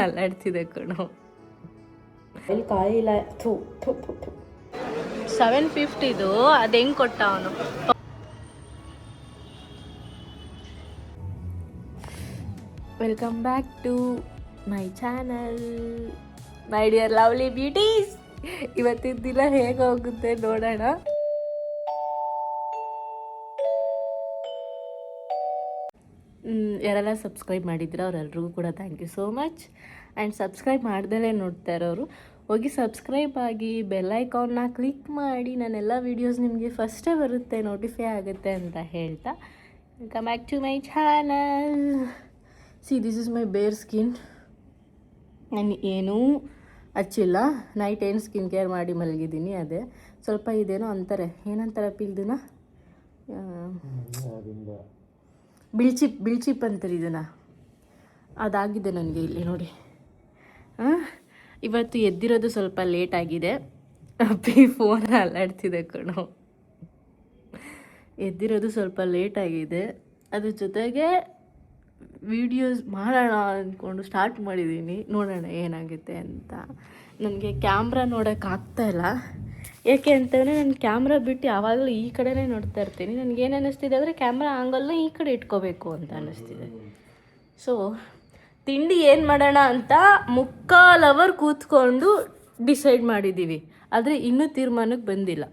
ಅಲ್ಲಾಡ್ತಿದೆ ಕಣೋ. ಇಲ್ಲಿ ಕಾಯಿಲ್ಲ 750 ಅದು ಹೆಂಗೆ ಕೊಟ್ಟ ಅವನು. Welcome back to my channel my dear lovely beauties. ಇವತ್ತಿನ ದಿನ ಹೇಗೆ ಹೋಗುತ್ತೆ ನೋಡೋಣ. ಯಾರೆಲ್ಲ ಸಬ್ಸ್ಕ್ರೈಬ್ ಮಾಡಿದ್ರೆ ಅವರೆಲ್ರಿಗೂ ಕೂಡ thank you so much. And subscribe ಮಾಡ್ದಲೇ ನೋಡ್ತಾ ಇರೋರು ಹೋಗಿ ಸಬ್ಸ್ಕ್ರೈಬ್ ಆಗಿ ಬೆಲ್ ಐಕಾನ್ನ ಕ್ಲಿಕ್ ಮಾಡಿ. ನನ್ನೆಲ್ಲ ವೀಡಿಯೋಸ್ ನಿಮಗೆ ಫಸ್ಟೇ ಬರುತ್ತೆ, ನೋಟಿಫೈ ಆಗುತ್ತೆ ಅಂತ ಹೇಳ್ತಾ welcome back to my channel. See this is my bare skin. ನಾನು ಏನೂ ಹಚ್ಚಿಲ್ಲ, ನೈಟ್ ಏನು ಸ್ಕಿನ್ ಕೇರ್ ಮಾಡಿ ಮಲಗಿದ್ದೀನಿ. ಅದೇ ಸ್ವಲ್ಪ ಇದೇನೋ ಅಂತಾರೆ, ಏನಂತಾರಪ್ಪ ಇದನ್ನ, ಬಿಳ್ಚಿಪ್ ಅಂತಾರೆ ಇದನ್ನು. ಅದಾಗಿದೆ ನನಗೆ ಇಲ್ಲಿ ನೋಡಿ. ಇವತ್ತು ಎದ್ದಿರೋದು ಸ್ವಲ್ಪ ಲೇಟ್ ಆಗಿದೆ. ಅಪ್ಪಿ ಫೋನ್ ಅಲ್ಲಾಡ್ತಿದೆ ಕಣೋ. ಎದ್ದಿರೋದು ಸ್ವಲ್ಪ ಲೇಟ್ ಆಗಿದೆ. ಅದ್ರ ಜೊತೆಗೆ ವಿಡಿಯೋಸ್ ಮಾಡೋಣ ಅಂದ್ಕೊಂಡು ಸ್ಟಾರ್ಟ್ ಮಾಡಿದ್ದೀನಿ. ನೋಡೋಣ ಏನಾಗುತ್ತೆ ಅಂತ. ನನಗೆ ಕ್ಯಾಮ್ರಾ ನೋಡೋಕ್ಕಾಗ್ತಾಯಿಲ್ಲ. ಏಕೆ ಅಂತಂದರೆ ನಾನು ಕ್ಯಾಮ್ರಾ ಬಿಟ್ಟು ಯಾವಾಗಲೂ ಈ ಕಡೆನೇ ನೋಡ್ತಾ ಇರ್ತೀನಿ. ನನಗೇನು ಅನ್ನಿಸ್ತಿದೆ ಅಂದರೆ ಕ್ಯಾಮ್ರಾ ಆಂಗಲ್ನ ಈ ಕಡೆ ಇಟ್ಕೋಬೇಕು ಅಂತ ಅನ್ನಿಸ್ತಿದೆ. ಸೊ ತಿಂಡಿ ಏನು ಮಾಡೋಣ ಅಂತ 3/4 ಅವರ್ ಕೂತ್ಕೊಂಡು ಡಿಸೈಡ್ ಮಾಡಿದ್ದೀವಿ. ಆದರೆ ಇನ್ನೂ ತೀರ್ಮಾನಕ್ಕೆ ಬಂದಿಲ್ಲ.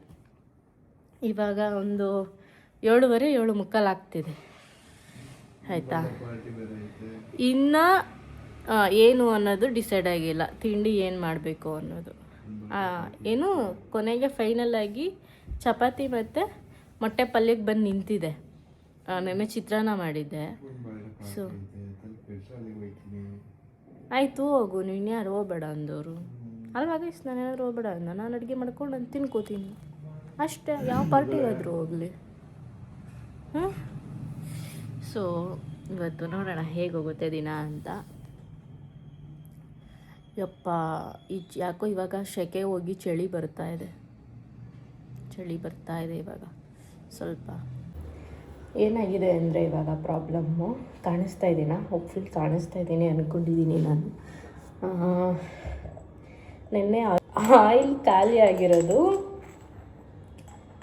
ಇವಾಗ ಒಂದು 7:15 7:45 ಆಗ್ತಿದೆ, ಆಯಿತಾ. ಇನ್ನು ಏನು ಅನ್ನೋದು ಡಿಸೈಡ್ ಆಗಿಲ್ಲ, ತಿಂಡಿ ಏನು ಮಾಡಬೇಕು ಅನ್ನೋದು. ಏನು ಕೊನೆಗೆ ಫೈನಲ್ ಆಗಿ ಚಪಾತಿ ಮತ್ತು ಮೊಟ್ಟೆ ಪಲ್ಯಕ್ಕೆ ಬಂದು ನಿಂತಿದೆ. ನೆನ್ನೆ ಚಿತ್ರಾನ್ನ ಮಾಡಿದ್ದೆ. ಸೊ ಆಯಿತು ಹೋಗು, ನೀನು ಯಾರು ಹೋಗ್ಬೇಡ ಅಂದವರು ಅಲ್ವಾ ಗೈಸ್. ನಾನು ಏನಾದರೂ ಹೋಗ್ಬೇಡ ಅಂದ, ನಾನು ಅಡುಗೆ ಮಾಡ್ಕೊಂಡು ನಾನು ತಿನ್ಕೋತೀನಿ ಅಷ್ಟೇ, ಯಾವ ಪಾರ್ಟಿಗಾದರೂ ಹೋಗಲಿ. ಸೊ ಇವತ್ತು ನೋಡೋಣ ಹೇಗೆ ಹೋಗುತ್ತೆ ದಿನ ಅಂತ. ಯಪ್ಪ ಯಾಕೋ ಇವಾಗ ಸೆಕೆ ಹೋಗಿ ಚಳಿ ಬರ್ತಾ ಇದೆ ಇವಾಗ ಸ್ವಲ್ಪ. ಏನಾಗಿದೆ ಅಂದರೆ ಇವಾಗ ಪ್ರಾಬ್ಲಮ್ಮು, ಕಾಣಿಸ್ತಾ ಇದ್ದೀನ, ಹೋಪ್ಫುಲ್ ಕಾಣಿಸ್ತಾ ಇದ್ದೀನಿ ಅಂದ್ಕೊಂಡಿದ್ದೀನಿ ನಾನು. ನಿನ್ನೆ ಆಯಿಲ್ ಖಾಲಿ ಆಗಿರೋದು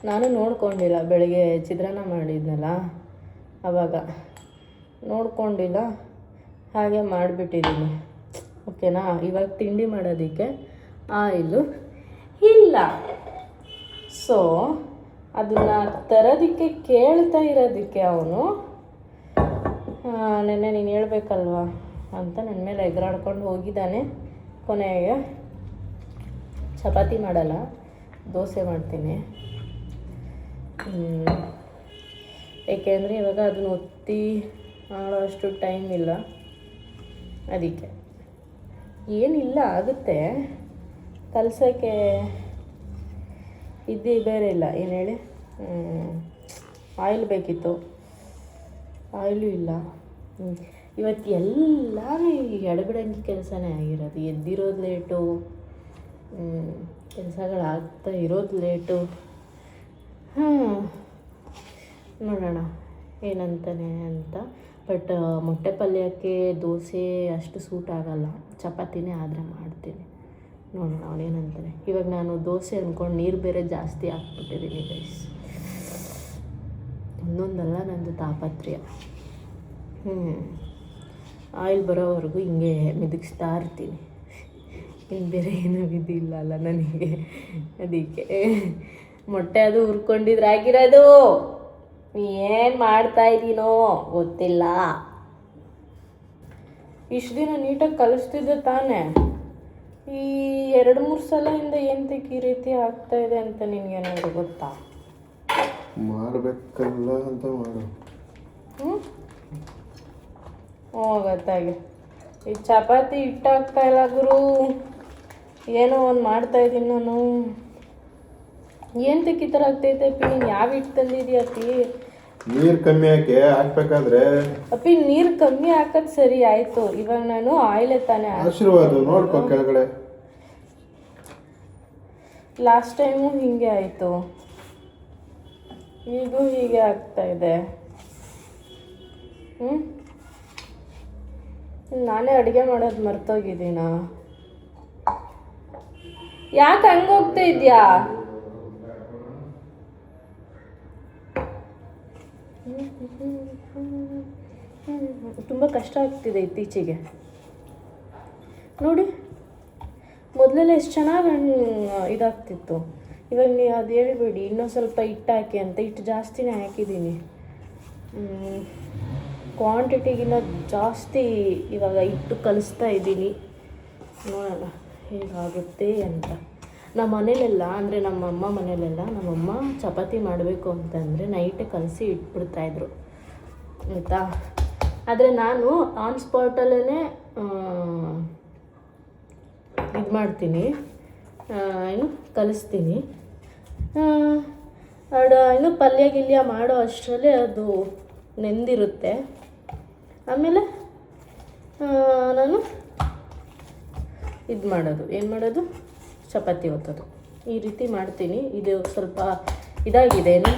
ನಾನು ನೋಡ್ಕೊಂಡಿಲ್ಲ. ಬೆಳಗ್ಗೆ ಚಿತ್ರಾನ್ನ ಮಾಡಿದ್ನಲ್ಲ ಆವಾಗ ನೋಡ್ಕೊಂಡಿಲ್ಲ, ಹಾಗೆ ಮಾಡಿಬಿಟ್ಟಿದ್ದೀನಿ. ಓಕೆನಾ. ಇವಾಗ ತಿಂಡಿ ಮಾಡೋದಕ್ಕೆ ಆಯಿಲು ಇಲ್ಲ. ಸೊ ಅದನ್ನು ತರೋದಕ್ಕೆ ಕೇಳ್ತಾ ಇರೋದಕ್ಕೆ ಅವನು ನೆನ್ನೆ ನೀನು ಹೇಳ್ಬೇಕಲ್ವಾ ಅಂತ ನನ್ನ ಮೇಲೆ ಎಗರಾಡ್ಕೊಂಡು ಹೋಗಿದ್ದಾನೆ. ಕೊನೆಗೆ ಚಪಾತಿ ಮಾಡಲ್ಲ, ದೋಸೆ ಮಾಡ್ತೀನಿ. ಏಕೆಂದರೆ ಇವಾಗ ಅದನ್ನು ಒತ್ತಿ ಮಾಡೋಷ್ಟು ಟೈಮ್ ಇಲ್ಲ. ಅದಕ್ಕೆ ಏನಿಲ್ಲ, ಆಗುತ್ತೆ ಕಲಸೋಕ್ಕೆ. ಇದ್ದೇ ಬೇರೆ ಇಲ್ಲ, ಏನು ಹೇಳಿ, ಆಯಿಲ್ ಆಯಿಲು ಇಲ್ಲ. ಇವತ್ತು ಎಲ್ಲರೂ ಎಡಬಿಡಂಗಿ ಕೆಲಸನೇ ಆಗಿರೋದು. ಎದ್ದಿರೋದು ಲೇಟು, ಕೆಲಸಗಳಾಗ್ತಾ ಇರೋದು ಲೇಟು. ನೋಡೋಣ ಏನಂತಾನೆ ಅಂತ. ಬಟ್ ಮೊಟ್ಟೆ ಪಲ್ಯಕ್ಕೆ ದೋಸೆ ಅಷ್ಟು ಸೂಟ್ ಆಗೋಲ್ಲ, ಚಪಾತಿನೇ ಆದರೆ ಮಾಡ್ತೀನಿ. ನೋಡೋಣ ಅವನೇನಂತಾನೆ. ಇವಾಗ ನಾನು ದೋಸೆ ಅಂದ್ಕೊಂಡು ನೀರು ಬೇರೆ ಜಾಸ್ತಿ ಹಾಕ್ಬಿಟ್ಟಿದ್ದೀನಿ ಗೈಸ್. ಒಂದೊಂದಲ್ಲ ನಂದು ತಾಪತ್ರ್ಯ. ಆಯಿಲ್ ಬರೋವರೆಗೂ ಹಿಂಗೆ ಮಿದುಗಿಸ್ತಾ ಇರ್ತೀನಿ. ಇನ್ನು ಬೇರೆ ಏನೂ ವಿಧಿಲ್ಲಲ್ಲ ನನಗೆ. ಅದಕ್ಕೆ ಮೊಟ್ಟೆ ಅದು ಹುರ್ಕೊಂಡಿದ್ರೆ ಆಗಿರೋದು. ಏನು ಮಾಡ್ತಾಯಿದ್ದೀನೋ ಗೊತ್ತಿಲ್ಲ. ಇಷ್ಟು ದಿನ ನೀಟಾಗಿ ಕಲಿಸ್ತಿದ್ದೆ ತಾನೇ. ಈ 2-3 ಸಲದಿಂದ ಏನಕ್ಕೆ ಈ ರೀತಿ ಆಗ್ತಾಯಿದೆ ಅಂತ ನಿನಗೇನಾದ್ರು ಗೊತ್ತಾ? ಮಾಡಬೇಕಲ್ಲ ಅಂತ ಮಾಡು. ಗೊತ್ತಾಗಿ. ಈ ಚಪಾತಿ ಹಿಟ್ಟಾಗ್ತಾ ಇಲ್ಲ ಗುರು. ಏನೋ ಒಂದು ಮಾಡ್ತಾಯಿದ್ದೀನಿ ನಾನು. ಏನಕ್ಕೆ ಈ ಥರ ಆಗ್ತೈತೆ ಅಪ್ಪಿ? ನೀನು ಯಾವ ಹಿಟ್ಟು ತಂದಿದ್ದೀಯ ಅಪ್ಪಿ? ನೀರು ಕಮ್ಮಿ ಹಾಕ್ಬೇಕಾದ್ರೆ ಅಪ್ಪಿ ನೀರು ಕಮ್ಮಿ ಹಾಕೋದು ಸರಿ ಆಯಿತು. ಇವಾಗ ನಾನು ಆಯಿಲೇ ತಾನೇ ಆಶೀರ್ವಾದ ನೋಡ್ಕೊ ಕೆಳಗಡೆ. ಲಾಸ್ಟ್ ಟೈಮು ಹೀಗೆ ಆಯಿತು, ಈಗೂ ಹೀಗೆ ಆಗ್ತಾಯಿದೆ. ನಾನೇ ಅಡುಗೆ ಮಾಡೋದು ಮರ್ತೋಗಿದ್ದೀನಾ? ಯಾಕೆ ಹಂಗೆ ಹೋಗ್ತಾ ಇದೆಯಾ? ತುಂಬ ಕಷ್ಟ ಆಗ್ತಿದೆ ಇತ್ತೀಚೆಗೆ ನೋಡಿ. ಮೊದಲೆಲ್ಲ ಎಷ್ಟು ಚೆನ್ನಾಗಿ ಇದಾಗ್ತಿತ್ತು. ಇವಾಗ ನೀವು ಅದು ಹೇಳ್ಬೇಡಿ, ಇನ್ನೂ ಸ್ವಲ್ಪ ಹಿಟ್ಟು ಹಾಕಿ ಅಂತ. ಹಿಟ್ಟು ಜಾಸ್ತಿನೇ ಹಾಕಿದ್ದೀನಿ. ಕ್ವಾಂಟಿಟಿಗಿನ್ನ ಜಾಸ್ತಿ ಇವಾಗ ಹಿಟ್ಟು ಕಲಿಸ್ತಾ ಇದ್ದೀನಿ. ನೋಡೋಣ ಹೇಗಾಗುತ್ತೆ ಅಂತ. ನಮ್ಮ ಮನೇಲೆಲ್ಲ ಅಂದರೆ ನಮ್ಮಮ್ಮ ಮನೇಲೆಲ್ಲ ನಮ್ಮಮ್ಮ ಚಪಾತಿ ಮಾಡಬೇಕು ಅಂತಂದರೆ ನೈಟೇ ಕಲಸಿ ಇಟ್ಬಿಡ್ತಾಯಿದ್ರು ಆಯಿತಾ. ಆದರೆ ನಾನು ಆನ್ ಸ್ಪಾಟಲ್ಲೇ ಇದು ಮಾಡ್ತೀನಿ, ಏನು ಕಲಿಸ್ತೀನಿ. ಏನು ಪಲ್ಯ ಗಿಲ್ಯ ಮಾಡೋ ಅಷ್ಟರಲ್ಲೇ ಅದು ನೆಂದಿರುತ್ತೆ. ಆಮೇಲೆ ನಾನು ಇದು ಮಾಡೋದು, ಏನು ಮಾಡೋದು, ಚಪಾತಿ ಒತ್ತೋದು. ಈ ರೀತಿ ಮಾಡ್ತೀನಿ. ಇದು ಸ್ವಲ್ಪ ಇದಾಗಿದೆ, ಏನು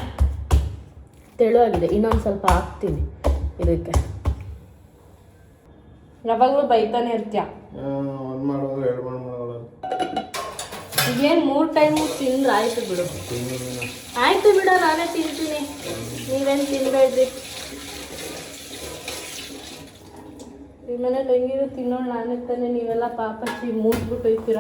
ತೆಳುವಾಗಿದೆ. ಇನ್ನೊಂದು ಸ್ವಲ್ಪ ಹಾಕ್ತೀನಿ ಇದಕ್ಕೆ. ಯಾವಾಗಲೂ ಬೈತಾನೆ ಇರ್ತೀಯ. ಒಂದು ಮಾಡೋದು 2 ಮಾಡೋದು. ಏನು 3 ಟೈಮು ತಿಂದ್ರೆ ಆಯಿತು ಬಿಡು. ಆಯಿತು ಬಿಡು, ನಾನೇ ತಿಂತೀನಿ, ನೀವೇನು ತಿನ್ನಬೇಡ್ರಿ. ಈ ಮನೇಲಿ ಹೆಂಗಿರೋ ತಿನ್ನೋಣ ನಾನೇ ತಾನೆ. ನೀವೆಲ್ಲ ಪಾಪಚ್ಚಿ ಮೂಸ್ಬಿಟ್ಟು ಹೋಯ್ತೀರ.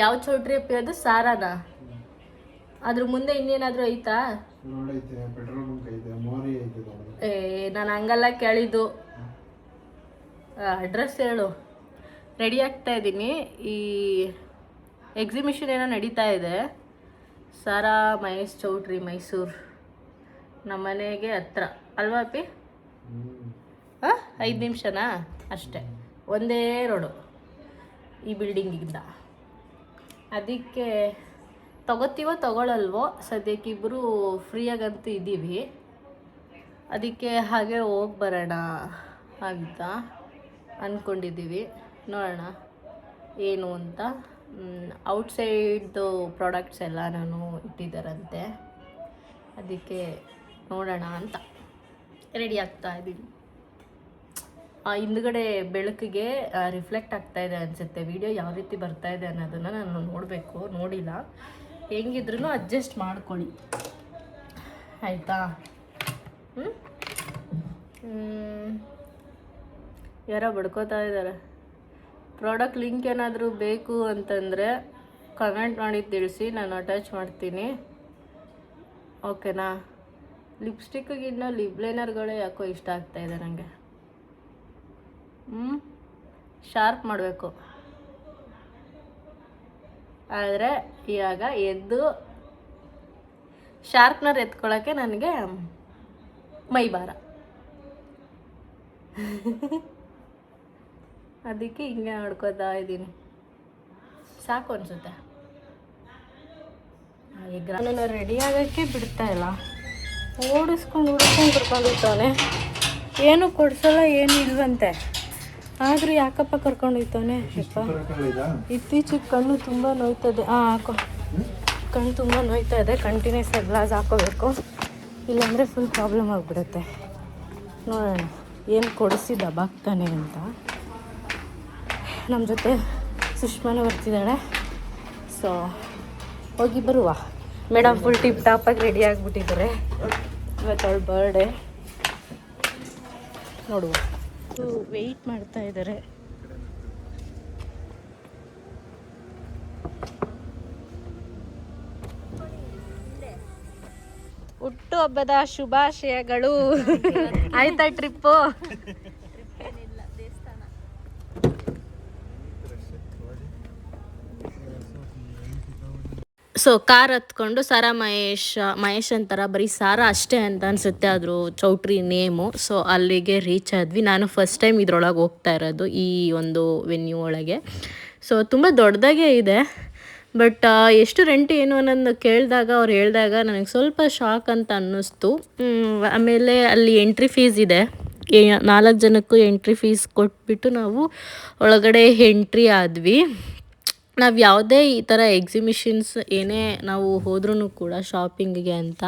ಯಾವ ಚೌಟ್ರಿ ಅಪ್ಪಿ ಅದು? ಸಾರಾನ? ಅದ್ರ ಮುಂದೆ ಇನ್ನೇನಾದರೂ ಐತಾ? ನಾನು ಹಂಗಲ್ಲ ಕೇಳಿದ್ದು. ಅಡ್ರೆಸ್ ಹೇಳು. ರೆಡಿ ಆಗ್ತಾ ಇದ್ದೀನಿ. ಈ ಎಕ್ಸಿಬಿಷನ್ ಏನೋ ನಡೀತಾ ಇದೆ. ಸಾರಾ ಮಹೇಶ್ ಚೌಟ್ರಿ, ಮೈಸೂರು. ನಮ್ಮ ಮನೆಗೆ ಹತ್ರ ಅಲ್ವಾ ಅಪ್ಪಿ? 5 ನಿಮಿಷನಾ ಅಷ್ಟೇ, ಒಂದೇ ರೋಡು ಈ ಬಿಲ್ಡಿಂಗಿಂದ. ಅದಕ್ಕೆ ತಗೋತೀವೋ ತಗೊಳ್ಳಲ್ವೋ, ಸದ್ಯಕ್ಕೆ ಇಬ್ಬರು ಫ್ರೀಯಾಗಂತೂ ಇದ್ದೀವಿ. ಅದಕ್ಕೆ ಹಾಗೆ ಹೋಗಿ ಬರೋಣ ಅಂತ ಅಂದ್ಕೊಂಡಿದ್ದೀವಿ. ನೋಡೋಣ ಏನು ಅಂತ. ಔಟ್ಸೈಡ್ದು ಪ್ರಾಡಕ್ಟ್ಸ್ ಎಲ್ಲ ನಾನು ಇಟ್ಟಿದ್ದಾರಂತೆ, ಅದಕ್ಕೆ ನೋಡೋಣ ಅಂತ ರೆಡಿ ಆಗ್ತಾ ಇದ್ದೀನಿ. ಹಿಂದ್ಗಡೆ ಬೆಳಕಿಗೆ ರಿಫ್ಲೆಕ್ಟ್ ಆಗ್ತಾ ಇದೆ ಅನಿಸುತ್ತೆ. ವಿಡಿಯೋ ಯಾವ ರೀತಿ ಬರ್ತಾ ಇದೆ ಅನ್ನೋದನ್ನು ನಾನು ನೋಡಬೇಕು, ನೋಡಿಲ್ಲ. ಹೆಂಗಿದ್ರೂ ಅಡ್ಜಸ್ಟ್ ಮಾಡ್ಕೊಳ್ಳಿ ಆಯಿತಾ. ಯಾರೋ ಬಡ್ಕೋತಾ ಇದ್ದಾರೆ. ಪ್ರಾಡಕ್ಟ್ ಲಿಂಕ್ ಏನಾದರೂ ಬೇಕು ಅಂತಂದರೆ ಕಮೆಂಟ್ ಮಾಡಿ ತಿಳಿಸಿ, ನಾನು ಅಟ್ಯಾಚ್ ಮಾಡ್ತೀನಿ. ಓಕೆನಾ? ಲಿಪ್ಸ್ಟಿಕ್ಕಿಗಿನ್ನ ಲಿಪ್ ಲೈನರ್ಗಳೇ ಯಾಕೋ ಇಷ್ಟ ಆಗ್ತಾಯಿದೆ ನನಗೆ. ಶಾರ್ಪ್ ಮಾಡಬೇಕು. ಆದರೆ ಇವಾಗ ಎದ್ದು ಶಾರ್ಪ್ನರ್ ಎತ್ಕೊಳ್ಳೋಕ್ಕೆ ನನಗೆ ಮೈ ಭಾರ. ಅದಕ್ಕೆ ಹಿಂಗೆ ನೋಡ್ಕೋತಾ ಇದ್ದೀನಿ. ಸಾಕು ಅನಿಸುತ್ತೆ. ಈಗ ನಾನು ರೆಡಿ ಆಗೋಕ್ಕೆ ಬಿಡ್ತಾ ಇಲ್ಲ. ಓಡಿಸ್ಕೊಂಡು ಕರ್ಕೊಂಡೋಗ್ತಾನೆ. ಏನು ಕೊಡ್ಸಲ್ಲ, ಏನು ಇಲ್ವಂತೆ. ಆದರೂ ಯಾಕಪ್ಪ ಕರ್ಕೊಂಡೋಗ್ತಾನೆ? ಇತ್ತೀಚೆಗೆ ಕಣ್ಣು ತುಂಬ ನೋಯ್ತದೆ. ಹಾಕೋ, ಕಣ್ಣು ತುಂಬ ನೋಯ್ತಾ ಇದೆ. ಕಂಟಿನ್ಯೂಸ್ ಆಗಿ ಗ್ಲಾಸ್ ಹಾಕೋಬೇಕು, ಇಲ್ಲಾಂದರೆ ಫುಲ್ ಪ್ರಾಬ್ಲಮ್ ಆಗಿಬಿಡುತ್ತೆ. ನೋಡೋಣ ಏನು ಕೊಡಿಸಿ ದಬಾಕ್ತಾನೆ ಅಂತ. ನಮ್ಮ ಜೊತೆ ಸುಷ್ಮಾನ ಬರ್ತಿದ್ದಾಳೆ. ಸೊ ಹೋಗಿ ಬರುವ. ಮೇಡಮ್ ಫುಲ್ ಟಿಪ್ ಟಾಪಾಗಿ ರೆಡಿ ಆಗಿಬಿಟ್ಟಿದ್ದಾರೆ. ಇವತ್ತು ಅವಳ ಬರ್ಡೇ. ನೋಡುವ, ವೆಯ್ಟ್ ಮಾಡ್ತಾ ಇದ್ದಾರೆ. ಹುಟ್ಟು ಹಬ್ಬದ ಶುಭಾಶಯಗಳು. ಆಯ್ತಾ ಟ್ರಿಪ್ಪು? ಸೊ ಕಾರ್ ಹತ್ಕೊಂಡು ಸಾರಾ ಮಹೇಶ್ ಅಂತಾರ, ಬರೀ ಸಾರಾ ಅಷ್ಟೇ ಅಂತ ಅನಿಸುತ್ತೆ ಅದ್ರ ಚೌಟ್ರಿ ನೇಮು. ಸೊ ಅಲ್ಲಿಗೆ ರೀಚ್ ಆದ್ವಿ. ನಾನು ಫಸ್ಟ್ ಟೈಮ್ ಇದ್ರೊಳಗೆ ಹೋಗ್ತಾ ಇರೋದು, ಈ ಒಂದು ವೆನ್ಯೂ ಒಳಗೆ. ಸೊ ತುಂಬ ದೊಡ್ಡದಾಗೇ ಇದೆ. ಬಟ್ ಎಷ್ಟು ರೆಂಟ್ ಏನು ಅನ್ನೋದು ಕೇಳಿದಾಗ ಅವ್ರು ಹೇಳಿದಾಗ ನನಗೆ ಸ್ವಲ್ಪ ಶಾಕ್ ಅಂತ ಅನ್ನಿಸ್ತು. ಆಮೇಲೆ ಅಲ್ಲಿ ಎಂಟ್ರಿ ಫೀಸ್ ಇದೆ. 4 ಜನಕ್ಕೂ ಎಂಟ್ರಿ ಫೀಸ್ ಕೊಟ್ಬಿಟ್ಟು ನಾವು ಒಳಗಡೆ ಎಂಟ್ರಿ ಆದ್ವಿ. ನಾವು ಯಾವುದೇ ಈ ಥರ ಎಕ್ಸಿಬಿಷನ್ಸ್ ಏನೇ ನಾವು ಹೋದ್ರೂ ಕೂಡ ಶಾಪಿಂಗಿಗೆ ಅಂತ,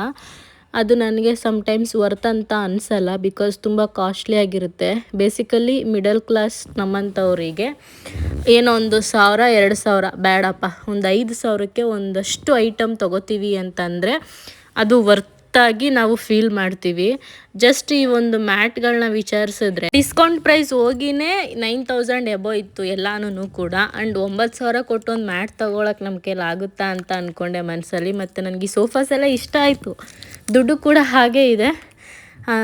ಅದು ನನಗೆ ಸಮ್ಟೈಮ್ಸ್ ವರ್ತ್ ಅಂತ ಅನಿಸಲ್ಲ. ಬಿಕಾಸ್ ತುಂಬ ಕಾಸ್ಟ್ಲಿ ಆಗಿರುತ್ತೆ. ಬೇಸಿಕಲಿ ಮಿಡಲ್ ಕ್ಲಾಸ್ ನಮ್ಮಂಥವರಿಗೆ ಏನೋ 1,000 2,000 ಬೇಡಪ್ಪ, ಒಂದು 5,000ಕ್ಕೆ ಒಂದಷ್ಟು ಐಟಮ್ ತೊಗೋತೀವಿ ಅಂತಂದರೆ ಅದು ವರ್ತಾಗಿ ನಾವು ಫೀಲ್ ಮಾಡ್ತೀವಿ. ಜಸ್ಟ್ ಈ ಒಂದು ಮ್ಯಾಟ್ಗಳನ್ನ ವಿಚಾರಿಸಿದ್ರೆ ಡಿಸ್ಕೌಂಟ್ ಪ್ರೈಸ್ ಹೋಗಿನೇ 9,000 ಎಬೋ ಇತ್ತು ಎಲ್ಲಾನು ಕೂಡ. ಆ್ಯಂಡ್ 9,000 ಕೊಟ್ಟು ಒಂದು ಮ್ಯಾಟ್ ತೊಗೊಳಕ್ಕೆ ನಮ್ಮ ಕೈಲಿ ಆಗುತ್ತಾ ಅಂತ ಅಂದ್ಕೊಂಡೆ ಮನಸ್ಸಲ್ಲಿ. ಮತ್ತು ನನಗೆ ಈ ಸೋಫಾಸ್ ಎಲ್ಲ ಇಷ್ಟ ಆಯಿತು, ದುಡ್ಡು ಕೂಡ ಹಾಗೇ ಇದೆ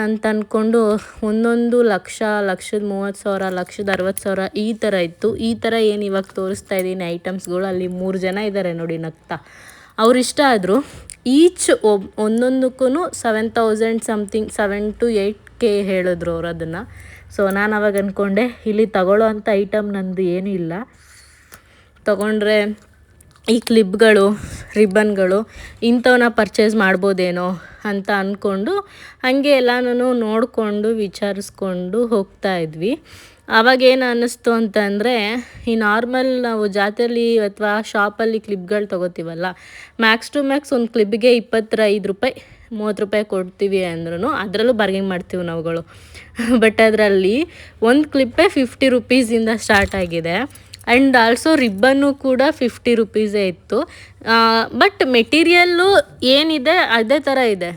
ಅಂತ ಅಂದ್ಕೊಂಡು ಒಂದೊಂದು 1,30,000 1,60,000 ಈ ಥರ ಇತ್ತು. ಈ ಥರ ಏನು ಇವಾಗ ತೋರಿಸ್ತಾ ಇದ್ದೀನಿ ಐಟಮ್ಸ್ಗಳು, ಅಲ್ಲಿ 3 ಜನ ಇದ್ದಾರೆ ನೋಡಿ ನಗ್ತಾ, ಅವ್ರು ಇಷ್ಟ ಆದರು. ಈಚ್ ಒಂದೊಂದಕ್ಕೂ 7,000 ಸಮಥಿಂಗ್ 7 to 8K ಹೇಳಿದ್ರು ಅವರು ಅದನ್ನು. ಸೊ ನಾನು ಅವಾಗ ಅಂದ್ಕೊಂಡೆ ಇಲ್ಲಿ ತಗೊಳ್ಳೋ ಅಂಥ ಐಟಮ್ ನಂದು ಏನೂ ಇಲ್ಲ, ತಗೊಂಡ್ರೆ ಈ ಕ್ಲಿಪ್ಗಳು ರಿಬ್ಬನ್ಗಳು ಇಂಥವನ್ನ ಪರ್ಚೇಸ್ ಮಾಡ್ಬೋದೇನೋ ಅಂತ ಅಂದ್ಕೊಂಡು ಹಾಗೆ ಎಲ್ಲನೂ ನೋಡಿಕೊಂಡು ವಿಚಾರಿಸ್ಕೊಂಡು ಹೋಗ್ತಾ ಇದ್ವಿ. ಆವಾಗೇನು ಅನ್ನಿಸ್ತು ಅಂತಂದರೆ, ಈ ನಾರ್ಮಲ್ ನಾವು ಜಾತಿಯಲ್ಲಿ ಅಥವಾ ಶಾಪಲ್ಲಿ ಕ್ಲಿಪ್ಗಳು ತೊಗೋತೀವಲ್ಲ, ಮ್ಯಾಕ್ಸ್ ಟು ಮ್ಯಾಕ್ಸ್ ಒಂದು ಕ್ಲಿಪ್ಗೆ 25 ರೂಪಾಯಿ 30 ರೂಪಾಯಿ ಕೊಡ್ತೀವಿ ಅಂದ್ರೂ ಅದರಲ್ಲೂ ಬಾರ್ಗೇನ್ ಮಾಡ್ತೀವಿ ನಾವುಗಳು. ಬಟ್ ಅದರಲ್ಲಿ ಒಂದು ಕ್ಲಿಪ್ಪೇ 50 ರೂಪೀಸಿಂದ ಸ್ಟಾರ್ಟ್ ಆಗಿದೆ. ಆ್ಯಂಡ್ ಆಲ್ಸೋ ರಿಬ್ಬನ್ನು ಕೂಡ 50 ರೂಪೀಸೇ ಇತ್ತು. ಬಟ್ ಮೆಟೀರಿಯಲ್ಲು ಏನಿದೆ ಅದೇ ಥರ ಇದೆ.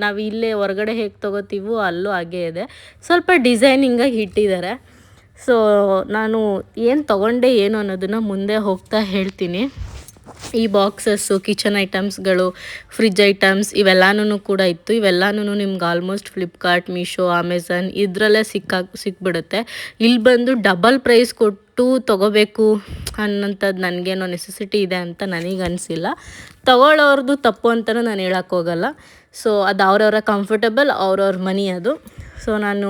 ನಾವು ಇಲ್ಲೇ ಹೊರಗಡೆ ಹೇಗೆ ತೊಗೋತೀವೋ ಅಲ್ಲೂ ಹಾಗೇ ಇದೆ, ಸ್ವಲ್ಪ ಡಿಸೈನಿಂಗಾಗಿ ಇಟ್ಟಿದ್ದಾರೆ. ಸೊ ನಾನು ಏನು ತೊಗೊಂಡೆ ಏನು ಅನ್ನೋದನ್ನು ಮುಂದೆ ಹೋಗ್ತಾ ಹೇಳ್ತೀನಿ. ಈ ಬಾಕ್ಸಸ್ಸು, ಕಿಚನ್ ಐಟಮ್ಸ್ಗಳು, ಫ್ರಿಜ್ ಐಟಮ್ಸ್ ಇವೆಲ್ಲನೂ ಕೂಡ ಇತ್ತು. ಇವೆಲ್ಲನೂ ನಿಮ್ಗೆ ಆಲ್ಮೋಸ್ಟ್ ಫ್ಲಿಪ್ಕಾರ್ಟ್, ಮೀಶೋ, ಅಮೆಝಾನ್ ಇದರಲ್ಲೇ ಸಿಕ್ಬಿಡುತ್ತೆ. ಇಲ್ಲಿ ಬಂದು ಡಬಲ್ ಪ್ರೈಸ್ ಕೊಟ್ಟು ತೊಗೋಬೇಕು ಅನ್ನೋಂಥದ್ದು ನನಗೇನೋ ನೆಸೆಸಿಟಿ ಇದೆ ಅಂತ ನನಗೆ ಅನಿಸಿಲ್ಲ. ತೊಗೊಳ್ಳೋರ್ದು ತಪ್ಪು ಅಂತಲೂ ನಾನು ಹೇಳೋಕ್ಕೋಗಲ್ಲ. ಸೊ ಅದು ಅವ್ರವ್ರ ಕಂಫರ್ಟಬಲ್, ಅವ್ರವ್ರ ಮನಿ ಅದು. ಸೊ ನಾನು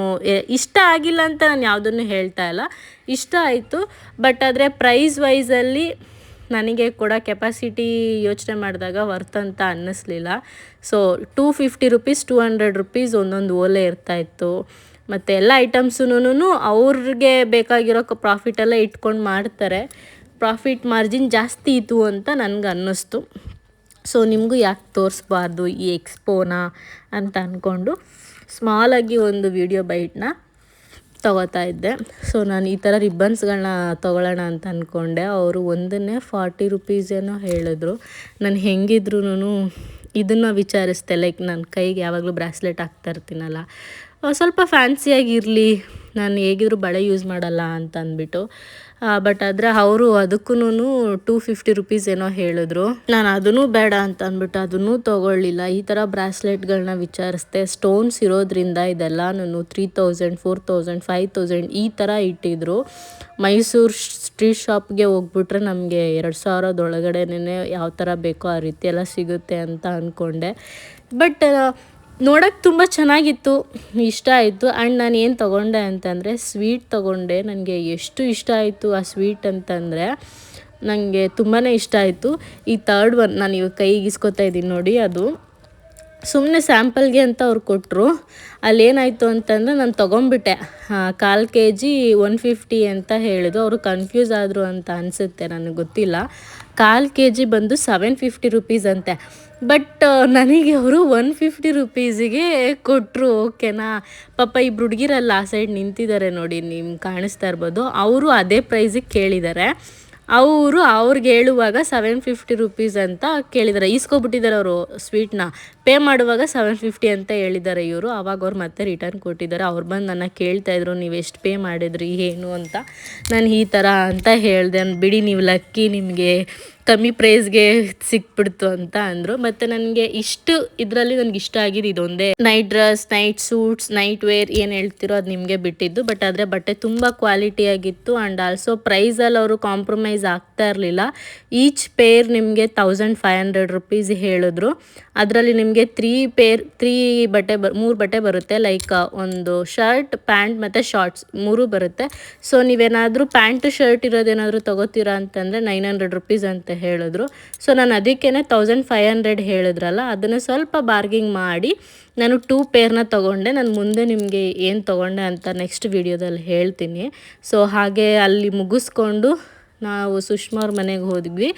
ಇಷ್ಟ ಆಗಿಲ್ಲ ಅಂತ ನಾನು ಯಾವುದನ್ನು ಹೇಳ್ತಾ ಇಲ್ಲ, ಇಷ್ಟ ಆಯಿತು. ಬಟ್ ಆದರೆ ಪ್ರೈಸ್ ವೈಸಲ್ಲಿ ನನಗೆ ಕೂಡ ಕೆಪಾಸಿಟಿ ಯೋಚನೆ ಮಾಡಿದಾಗ ವರ್ತ್ ಅಂತ ಅನ್ನಿಸ್ಲಿಲ್ಲ. ಸೊ 250 ರೂಪೀಸ್ 200 ರೂಪೀಸ್ ಒಂದೊಂದು ಓಲೆ ಇರ್ತಾಯಿತ್ತು. ಮತ್ತು ಎಲ್ಲ ಐಟಮ್ಸೂ ಅವ್ರಿಗೆ ಬೇಕಾಗಿರೋ ಪ್ರಾಫಿಟೆಲ್ಲ ಇಟ್ಕೊಂಡು ಮಾಡ್ತಾರೆ. ಪ್ರಾಫಿಟ್ ಮಾರ್ಜಿನ್ ಜಾಸ್ತಿ ಇತ್ತು ಅಂತ ನನಗೆ ಅನ್ನಿಸ್ತು. ಸೊ ನಿಮಗೂ ಯಾಕೆ ತೋರಿಸ್ಬಾರ್ದು ಈ ಎಕ್ಸ್ಪೋನ ಅಂತ ಅಂದ್ಕೊಂಡು ಸ್ಮಾಲಾಗಿ ಒಂದು ವಿಡಿಯೋ ಬೈಟ್ನ ತೊಗೋತಾ ಇದ್ದೆ. ಸೊ ನಾನು ಈ ಥರ ರಿಬ್ಬನ್ಸ್ಗಳನ್ನ ತೊಗೊಳ್ಳೋಣ ಅಂತ ಅಂದ್ಕೊಂಡೆ. ಅವರು ಒಂದನ್ನೇ 40 ರೂಪೀಸ್ ಏನೋ ಹೇಳಿದ್ರು. ನಾನು ಹೆಂಗಿದ್ರೂ ಇದನ್ನು ವಿಚಾರಿಸ್ದೆ, ಲೈಕ್ ನನ್ನ ಕೈಗೆ ಯಾವಾಗಲೂ ಬ್ರಾಸ್ಲೆಟ್ ಹಾಕ್ತಾ ಇರ್ತೀನಲ್ಲ, ಸ್ವಲ್ಪ ಫ್ಯಾನ್ಸಿಯಾಗಿರಲಿ, ನಾನು ಹೇಗಿದ್ರು ಬಳೆ ಯೂಸ್ ಮಾಡಲ್ಲ ಅಂತ ಅಂದ್ಬಿಟ್ಟು. ಬಟ್ ಆದರೆ ಅವರು ಅದಕ್ಕೂ 250 ರೂಪೀಸ್ ಏನೋ ಹೇಳಿದ್ರು. ನಾನು ಅದನ್ನೂ ಬೇಡ ಅಂತ ಅಂದ್ಬಿಟ್ಟು ಅದನ್ನೂ ತೊಗೊಳ್ಳಿಲ್ಲ. ಈ ಥರ ಬ್ರಾಸ್ಲೆಟ್ಗಳನ್ನ ವಿಚಾರಿಸ್ದೆ. ಸ್ಟೋನ್ಸ್ ಇರೋದ್ರಿಂದ ಇದೆಲ್ಲನೂ 3,000 4,000 5,000 ಈ ಥರ ಇಟ್ಟಿದ್ರು. ಮೈಸೂರು ಸ್ಟ್ರೀಟ್ ಶಾಪ್ಗೆ ಹೋಗ್ಬಿಟ್ರೆ ನಮಗೆ 2,000 ಒಳಗಡೆನೇ ಯಾವ ಥರ ಬೇಕೋ ಆ ರೀತಿ ಎಲ್ಲ ಸಿಗುತ್ತೆ ಅಂತ ಅಂದ್ಕೊಂಡೆ. ಬಟ್ ನೋಡೋಕ್ಕೆ ತುಂಬ ಚೆನ್ನಾಗಿತ್ತು, ಇಷ್ಟ ಆಯಿತು. ಆ್ಯಂಡ್ ನಾನು ಏನು ತೊಗೊಂಡೆ ಅಂತಂದರೆ ಸ್ವೀಟ್ ತೊಗೊಂಡೆ. ನನಗೆ ಎಷ್ಟು ಇಷ್ಟ ಆಯಿತು ಆ ಸ್ವೀಟ್ ಅಂತಂದರೆ ನನಗೆ ತುಂಬಾ ಇಷ್ಟ ಆಯಿತು. ಈ ಥರ್ಡ್ ಒನ್ ನಾನು ಇವಾಗ ಕೈಗೆ ಇಸ್ಕೊತಾ ಇದ್ದೀನಿ ನೋಡಿ, ಅದು ಸುಮ್ಮನೆ ಸ್ಯಾಂಪಲ್ಗೆ ಅಂತ ಅವ್ರು ಕೊಟ್ಟರು. ಅಲ್ಲೇನಾಯಿತು ಅಂತಂದರೆ ನಾನು ತೊಗೊಂಬಿಟ್ಟೆ. 1/4 kg 150 ಅಂತ ಹೇಳಿದ್ರು. ಅವರು ಕನ್ಫ್ಯೂಸ್ ಆದರು ಅಂತ ಅನಿಸುತ್ತೆ, ನನಗೆ ಗೊತ್ತಿಲ್ಲ. 1/4 kg ಬಂದು 750 ರೂಪೀಸ್ ಅಂತೆ. ಬಟ್ ನನಗೆ ಅವರು 150 ರೂಪೀಸಿಗೆ ಕೊಟ್ಟರು. ಓಕೆನಾ. ಪಾಪ ಇಬ್ರು ಹುಡುಗಿರಲ್ಲ ಆ ಸೈಡ್ ನಿಂತಿದ್ದಾರೆ ನೋಡಿ, ನಿಮ್ಗೆ ಕಾಣಿಸ್ತಾ ಇರ್ಬೋದು. ಅವರು ಅದೇ ಪ್ರೈಸಿಗೆ ಕೇಳಿದ್ದಾರೆ. ಅವ್ರಿಗೆ ಹೇಳುವಾಗ 750 ರೂಪೀಸ್ ಅಂತ ಕೇಳಿದ್ದಾರೆ. ಈಸ್ಕೊಬಿಟ್ಟಿದ್ದಾರೆ ಅವರು ಸ್ವೀಟ್ನ. ಪೇ ಮಾಡುವಾಗ 750 ಅಂತ ಹೇಳಿದ್ದಾರೆ ಇವರು. ಆವಾಗ ಅವ್ರು ಮತ್ತೆ ರಿಟರ್ನ್ ಕೊಟ್ಟಿದ್ದಾರೆ. ಅವ್ರು ಬಂದು ನನ್ನ ಕೇಳ್ತಾಯಿದ್ರು, ನೀವು ಎಷ್ಟು ಪೇ ಮಾಡಿದ್ರಿ ಏನು ಅಂತ. ನಾನು ಈ ಥರ ಅಂತ ಹೇಳಿದೆ. ಬಿಡಿ ನೀವು ಲಕ್ಕಿ, ನಿಮಗೆ ಕಮ್ಮಿ ಪ್ರೈಸ್ಗೆ ಸಿಕ್ಬಿಡ್ತು ಅಂತ ಅಂದರು. ಮತ್ತು ನನಗೆ ಇದರಲ್ಲಿ ನನಗೆ ಇಷ್ಟ ಆಗಿದೆ ಇದೊಂದೇ. Night dress, night suits, night wear ಏನು ಹೇಳ್ತಿರೋ ಅದು ನಿಮಗೆ ಬಿಟ್ಟಿದ್ದು. ಬಟ್ ಆದರೆ ಬಟ್ಟೆ ತುಂಬ ಕ್ವಾಲಿಟಿಯಾಗಿತ್ತು. ಆ್ಯಂಡ್ ಆಲ್ಸೋ ಪ್ರೈಸಲ್ಲಿ ಅವರು ಕಾಂಪ್ರಮೈಸ್ ಆಗ್ತಾ ಇರಲಿಲ್ಲ. ಈಚ್ ಪೇರ್ ನಿಮಗೆ 1,500 ರೂಪೀಸ್ ಹೇಳಿದ್ರು. ಅದರಲ್ಲಿ ನಿಮಗೆ 3 ಬಟ್ಟೆ ಬರುತ್ತೆ. ಲೈಕ್ ಒಂದು ಶರ್ಟ್, ಪ್ಯಾಂಟ್ ಮತ್ತು ಶಾರ್ಟ್ಸ್ 3 ಬರುತ್ತೆ. ಸೊ ನೀವೇನಾದರೂ ಪ್ಯಾಂಟು ಶರ್ಟ್ ಇರೋದೇನಾದರೂ ತೊಗೋತೀರಾ ಅಂತಂದರೆ 900 ರೂಪೀಸ್ ಅಂತ ಹೇಳಿದ್ರು. ಸೊ ನಾನು ಅದಕ್ಕೇ 1,500 ಹೇಳಿದ್ರಲ್ಲ, ಅದನ್ನು ಸ್ವಲ್ಪ ಬಾರ್ಗಿಂಗ್ ಮಾಡಿ ನಾನು 2 ಪೇರ್ನ ತೊಗೊಂಡೆ. ನಾನು ಮುಂದೆ ನಿಮಗೆ ಏನು ತೊಗೊಂಡೆ ಅಂತ ನೆಕ್ಸ್ಟ್ ವಿಡಿಯೋದಲ್ಲಿ ಹೇಳ್ತೀನಿ. ಸೊ ಹಾಗೆ ಅಲ್ಲಿ ಮುಗಿಸ್ಕೊಂಡು ನಾವು ಸುಷ್ಮಾ ಅವ್ರ ಮನೆಗೆ ಹೋದ್ವಿ.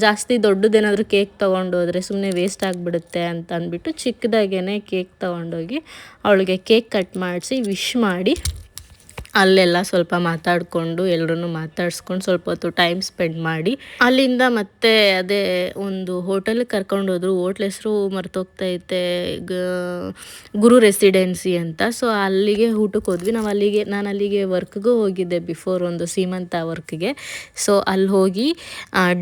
ಜಾಸ್ತಿ ದೊಡ್ಡದೇನಾದರೂ ಕೇಕ್ ತೊಗೊಂಡೋದ್ರೆ ಸುಮ್ಮನೆ ವೇಸ್ಟ್ ಆಗಿಬಿಡುತ್ತೆ ಅಂತ ಅಂದ್ಬಿಟ್ಟು ಚಿಕ್ಕದಾಗೇ ಕೇಕ್ ತೊಗೊಂಡೋಗಿ ಅವಳಿಗೆ ಕೇಕ್ ಕಟ್ ಮಾಡಿಸಿ ವಿಶ್ ಮಾಡಿ ಅಲ್ಲೆಲ್ಲ ಸ್ವಲ್ಪ ಮಾತಾಡಿಕೊಂಡು ಎಲ್ಲರೂ ಮಾತಾಡ್ಸ್ಕೊಂಡು ಸ್ವಲ್ಪ ಹೊತ್ತು ಟೈಮ್ ಸ್ಪೆಂಡ್ ಮಾಡಿ ಅಲ್ಲಿಂದ ಮತ್ತೆ ಅದೇ ಒಂದು ಹೋಟೆಲಿಗೆ ಕರ್ಕೊಂಡೋದ್ರು. ಹೋಟ್ಲ್ ಹೆಸರು ಮರ್ತೋಗ್ತೈತೆ, ಗುರು ರೆಸಿಡೆನ್ಸಿ ಅಂತ. ಸೊ ಅಲ್ಲಿಗೆ ಊಟಕ್ಕೆ ಹೋದ್ವಿ. ನಾನು ಅಲ್ಲಿಗೆ ವರ್ಕ್ಗೂ ಹೋಗಿದ್ದೆ ಬಿಫೋರ್, ಒಂದು ಸೀಮಂತ ವರ್ಕ್ಗೆ. ಸೊ ಅಲ್ಲಿ ಹೋಗಿ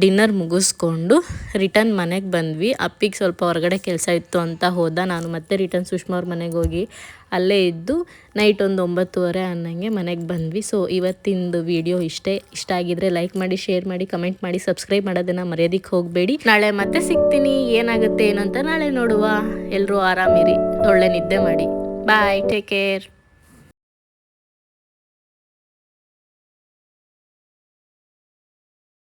ಡಿನ್ನರ್ ಮುಗಿಸ್ಕೊಂಡು ರಿಟರ್ನ್ ಮನೆಗೆ ಬಂದ್ವಿ. ಅಪ್ಪಿಗೆ ಸ್ವಲ್ಪ ಹೊರಗಡೆ ಕೆಲಸ ಇತ್ತು ಅಂತ ಹೋದ. ನಾನು ಮತ್ತೆ ರಿಟರ್ನ್ ಸುಷ್ಮಾ ಅವ್ರ ಮನೆಗೆ ಹೋಗಿ ಅಲ್ಲೇ ಇದ್ದು ನೈಟ್ ಒಂದು 9:30 ಅನ್ನಂಗೆ ಮನೆಗೆ ಬಂದ್ವಿ. ಸೊ ಇವತ್ತಿಂದು ವಿಡಿಯೋ ಇಷ್ಟ ಆಗಿದ್ರೆ ಲೈಕ್ ಮಾಡಿ, ಶೇರ್ ಮಾಡಿ, ಕಮೆಂಟ್ ಮಾಡಿ, ಸಬ್ಸ್ಕ್ರೈಬ್ ಮಾಡೋದನ್ನು ಮರೆಯೋದಕ್ಕೆ ಹೋಗಬೇಡಿ. ನಾಳೆ ಮತ್ತೆ ಸಿಗ್ತೀನಿ. ಏನಾಗುತ್ತೆ ಏನು ಅಂತ ನಾಳೆ ನೋಡುವ. ಎಲ್ಲರೂ ಆರಾಮಿರಿ, ಒಳ್ಳೆ ನಿದ್ದೆ ಮಾಡಿ. ಬಾಯ್, ಟೇಕ್ ಕೇರ್.